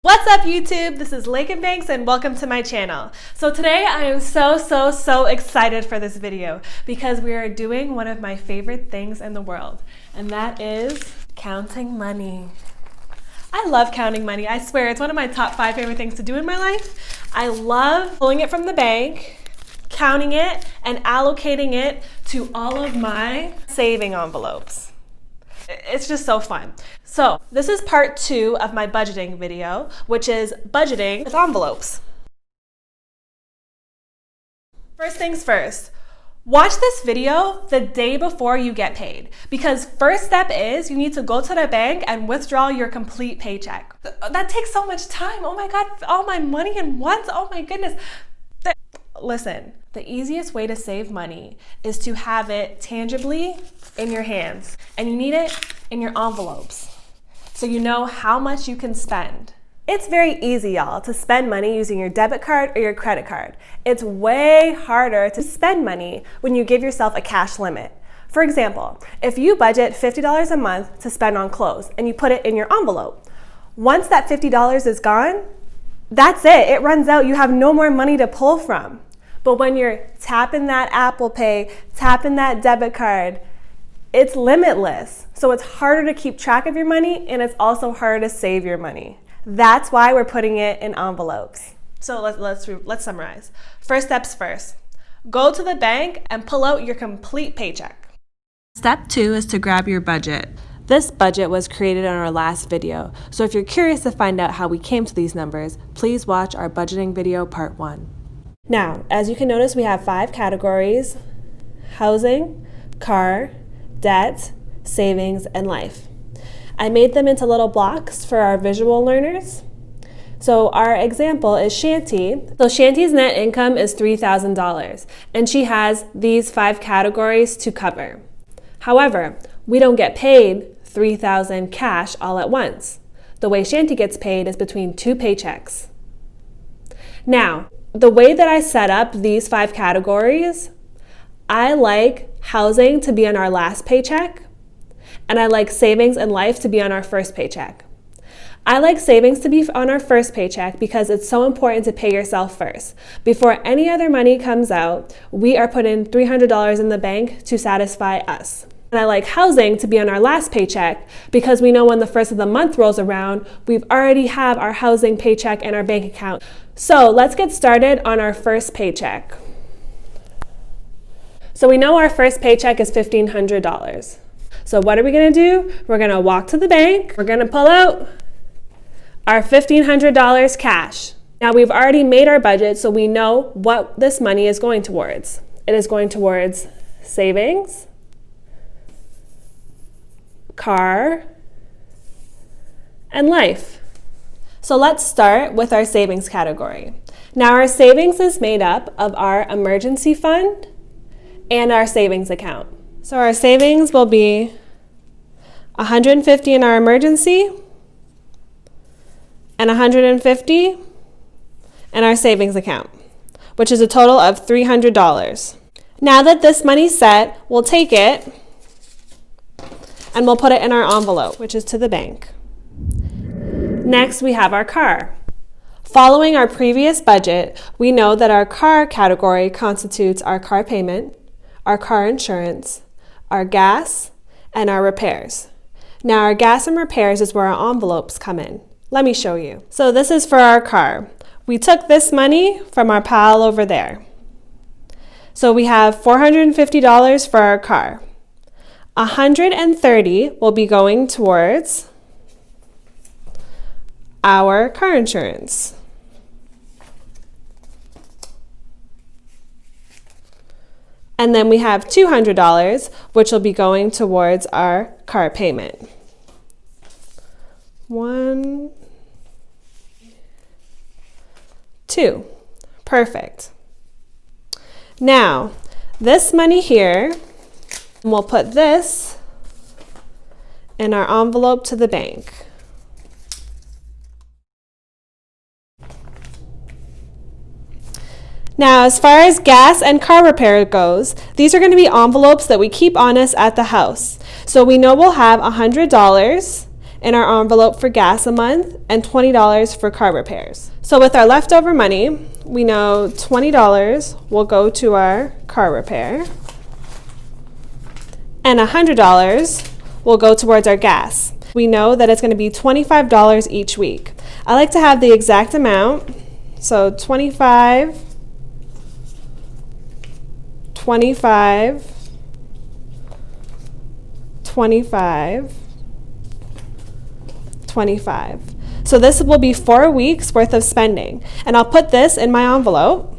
What's up YouTube? This is Lakin Banks and welcome to my channel. So today I am so excited for this video because we are doing one of my favorite things in the world, and that is counting money. I love counting money. I swear it's one of my top 5 favorite things to do in my life. I love pulling it from the bank, counting it, and allocating it to all of my saving envelopes. It's just so fun. So this is part 2 of my budgeting video, which is budgeting with envelopes. First things first, watch this video the day before you get paid, because first step is you need to go to the bank and withdraw your complete paycheck. That takes so much time. Oh my God, all my money in once. Oh my goodness. Listen, the easiest way to save money is to have it tangibly in your hands, and you need it in your envelopes so you know how much you can spend. It's very easy, y'all, to spend money using your debit card or your credit card. It's way harder to spend money when you give yourself a cash limit. For example, if you budget $50 a month to spend on clothes and you put it in your envelope, once that $50 is gone, that's it. It runs out. You have no more money to pull from. But when you're tapping that Apple Pay, tapping that debit card, it's limitless. So it's harder to keep track of your money, and it's also harder to save your money. That's why we're putting it in envelopes. So let's summarize. First steps first. Go to the bank and pull out your complete paycheck. Step 2 is to grab your budget. This budget was created in our last video. So if you're curious to find out how we came to these numbers, please watch our budgeting video part 1. Now, as you can notice, we have 5 categories: housing, car, debt, savings, and life. I made them into little blocks for our visual learners. So our example is Shanti. So Shanti's net income is $3,000, and she has these 5 categories to cover. However, we don't get paid $3,000 cash all at once. The way Shanti gets paid is between 2 paychecks. Now, the way that I set up these 5 categories, I like housing to be on our last paycheck, and I like savings and life to be on our first paycheck. I like savings to be on our first paycheck because it's so important to pay yourself first. Before any other money comes out, we are putting $300 in the bank to satisfy us. And I like housing to be on our last paycheck because we know when the first of the month rolls around, we've already have our housing paycheck in our bank account. So let's get started on our first paycheck. So we know our first paycheck is $1,500. So what are we gonna do? We're gonna walk to the bank. We're gonna pull out our $1,500 cash. Now we've already made our budget, so we know what this money is going towards. It is going towards savings, car, and life. So let's start with our savings category. Now our savings is made up of our emergency fund and our savings account. So our savings will be $150 in our emergency and $150 in our savings account, which is a total of $300. Now that this money's set, we'll take it and we'll put it in our envelope, which is to the bank. Next, we have our car. Following our previous budget, we know that our car category constitutes our car payment, our car insurance, our gas, and our repairs. Now, our gas and repairs is where our envelopes come in. Let me show you. So this is for our car. We took this money from our pile over there. So we have $450 for our car. $130 will be going towards our car insurance. And then we have $200, which will be going towards our car payment. 1, 2. Perfect. Now, this money here, we'll put this in our envelope to the bank. Now, as far as gas and car repair goes, these are going to be envelopes that we keep on us at the house. So we know we'll have $100 in our envelope for gas a month and $20 for car repairs. So with our leftover money, we know $20 will go to our car repair and $100 will go towards our gas. We know that it's going to be $25 each week. I like to have the exact amount, so 25, 25, 25, 25. So this will be 4 weeks worth of spending. And I'll put this in my envelope.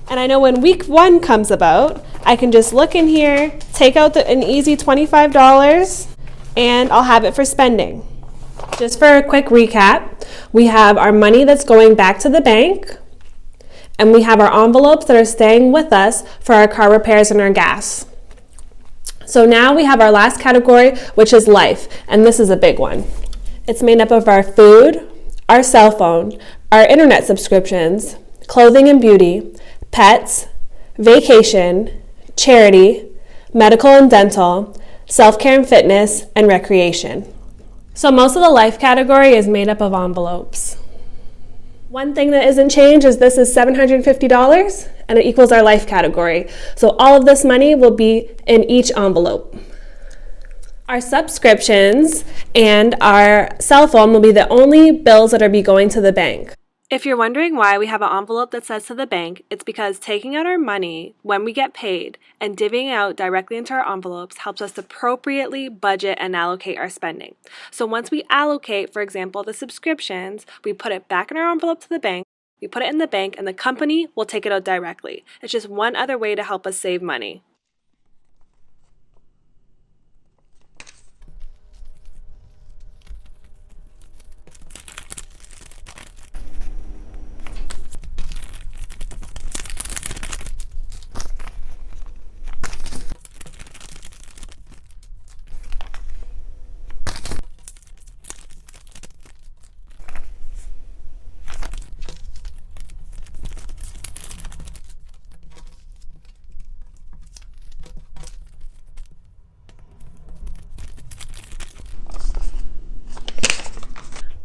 And I know when week 1 comes about, I can just look in here, take out an easy $25, and I'll have it for spending. Just for a quick recap, we have our money that's going back to the bank, and we have our envelopes that are staying with us for our car repairs and our gas. So now we have our last category, which is life, and this is a big one. It's made up of our food, our cell phone, our internet subscriptions, clothing and beauty, pets, vacation, charity, medical and dental, self-care and fitness, and recreation. So most of the life category is made up of envelopes. One thing that isn't changed is this is $750 and it equals our life category. So all of this money will be in each envelope. Our subscriptions and our cell phone will be the only bills that are going to the bank. If you're wondering why we have an envelope that says to the bank, it's because taking out our money when we get paid and divvying out directly into our envelopes helps us to appropriately budget and allocate our spending. So once we allocate, for example, the subscriptions, we put it back in our envelope to the bank, we put it in the bank, and the company will take it out directly. It's just one other way to help us save money.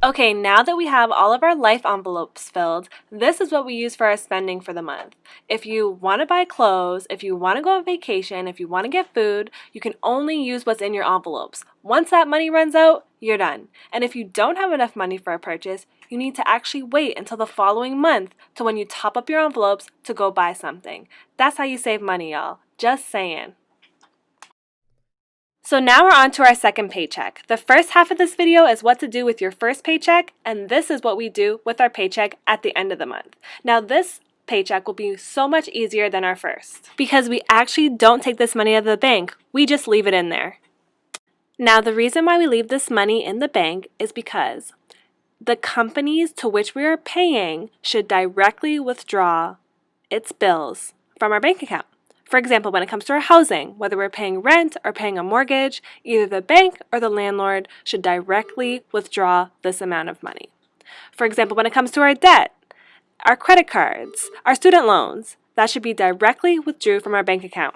Okay, now that we have all of our life envelopes filled, this is what we use for our spending for the month. If you want to buy clothes, if you want to go on vacation, if you want to get food, you can only use what's in your envelopes. Once that money runs out, you're done. And if you don't have enough money for a purchase, you need to actually wait until the following month to when you top up your envelopes to go buy something. That's how you save money, y'all. Just saying. So now we're on to our second paycheck. The first half of this video is what to do with your first paycheck, and this is what we do with our paycheck at the end of the month. Now this paycheck will be so much easier than our first because we actually don't take this money out of the bank. We just leave it in there. Now the reason why we leave this money in the bank is because the companies to which we are paying should directly withdraw its bills from our bank account. For example, when it comes to our housing, whether we're paying rent or paying a mortgage, either the bank or the landlord should directly withdraw this amount of money. For example, when it comes to our debt, our credit cards, our student loans, that should be directly withdrew from our bank account.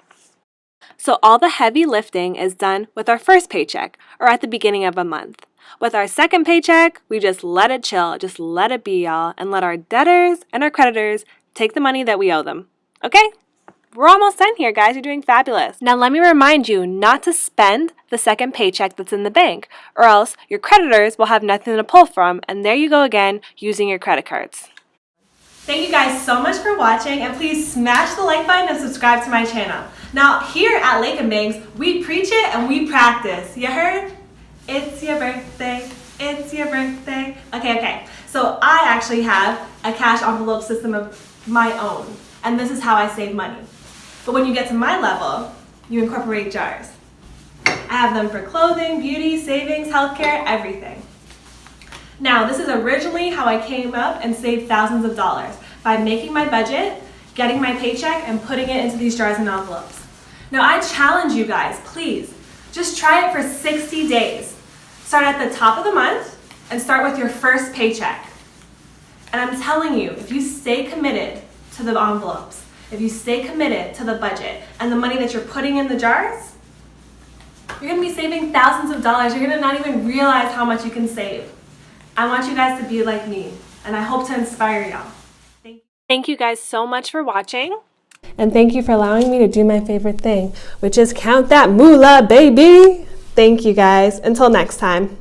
So all the heavy lifting is done with our first paycheck or at the beginning of a month. With our second paycheck, we just let it chill, just let it be, y'all, and let our debtors and our creditors take the money that we owe them. Okay? We're almost done here, guys. You're doing fabulous. Now let me remind you not to spend the second paycheck that's in the bank, or else your creditors will have nothing to pull from, and there you go again, using your credit cards. Thank you guys so much for watching, and please smash the like button and subscribe to my channel. Now here at Lake and Bangs, we preach it and we practice. You heard? It's your birthday. It's your birthday. Okay. So I actually have a cash envelope system of my own, and this is how I save money. But when you get to my level, you incorporate jars. I have them for clothing, beauty, savings, healthcare, everything. Now, this is originally how I came up and saved thousands of dollars, by making my budget, getting my paycheck, and putting it into these jars and envelopes. Now, I challenge you guys, please, just try it for 60 days. Start at the top of the month and start with your first paycheck. And I'm telling you, if you stay committed to the envelopes, if you stay committed to the budget and the money that you're putting in the jars, You're gonna be saving thousands of dollars. You're gonna not even realize how much you can save. I want you guys to be like me, and I hope to inspire y'all. Thank you guys so much for watching. And thank you for allowing me to do my favorite thing, which is count that moolah, baby. Thank you guys. Until next time.